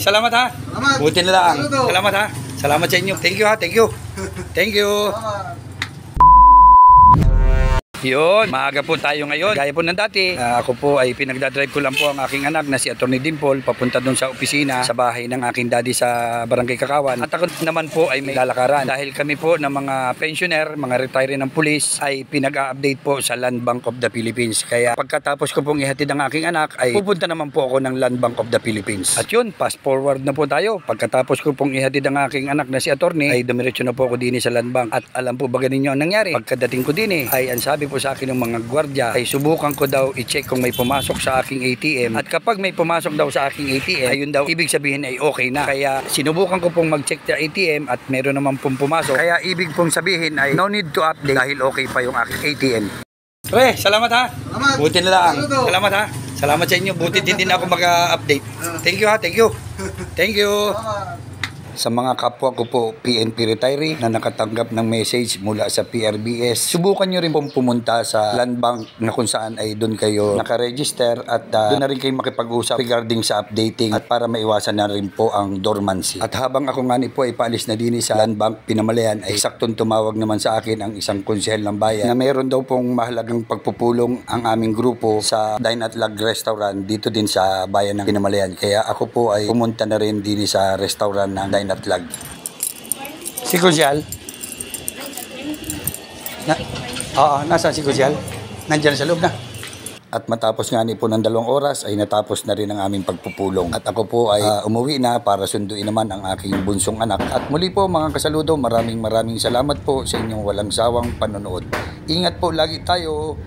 salamat ha. Salamat. Buti na lang. Saludo. Salamat ha. Salamat sa inyo. Thank you ha. Thank you. Thank you. Salamat. Yun, maaga po tayo ngayon. Gaya po ng dati, ako po ay pinagdadrive ko lang po ang aking anak na si Atty. Dimple papunta doon sa opisina sa bahay ng aking daddy sa Barangay Kakawan. At ako naman po ay may lalakaran dahil kami po ng mga pensioner, mga retiree ng pulis ay pinag-a-update po sa Land Bank of the Philippines. Kaya pagkatapos ko pong ihatid ang aking anak ay pupunta naman po ako ng Land Bank of the Philippines. At yun, fast forward na po tayo. Pagkatapos ko pong ihatid ang aking anak na si Atty. Ay dumiretso na po ako din sa Land Bank. At alam po ba ganin nyo ang nangyari? Pagkadating ko din ay ang sabi po sa akin ng mga gwardiya ay subukan ko daw i-check kung may pumasok sa aking ATM at kapag may pumasok daw sa aking ATM ayun daw ibig sabihin ay okay na. Kaya sinubukan ko pong mag-check sa ATM at meron naman pong pumasok, kaya ibig pong sabihin ay no need to update dahil okay pa yung aking ATM. Pre, salamat ha. Salamat. Buti na lang. Saludo. Salamat ha. Salamat sa inyo. Buti din ako mag-update. Thank you ha. Thank you. Thank you. Salamat. Sa mga kapwa ko po PNP retiree na nakatanggap ng message mula sa PRBS, subukan nyo rin pong pumunta sa Land Bank na kung saan ay doon kayo nakaregister at doon na rin kayo makipag-usap regarding sa updating at para maiwasan na rin po ang dormancy. At habang ako nga po ay paalis na din sa Land Bank Pinamalayan ay saktong tumawag naman sa akin ang isang konsehel ng bayan na mayroon daw pong mahalagang pagpupulong ang aming grupo sa Dine at Lag Restaurant dito din sa bayan ng Pinamalayan. Kaya ako po ay pumunta na rin din sa restaurant ng Dine at Lag. Si Kusyal? Nasa si Kusyal? Nandiyan sa loob na. At matapos nga po ng 2 oras ay natapos na rin ang aming pagpupulong. At ako po ay umuwi na para sunduin naman ang aking bunsong anak. At muli po mga kasaludo, maraming salamat po sa inyong walang sawang panonood. Ingat po lagi tayo.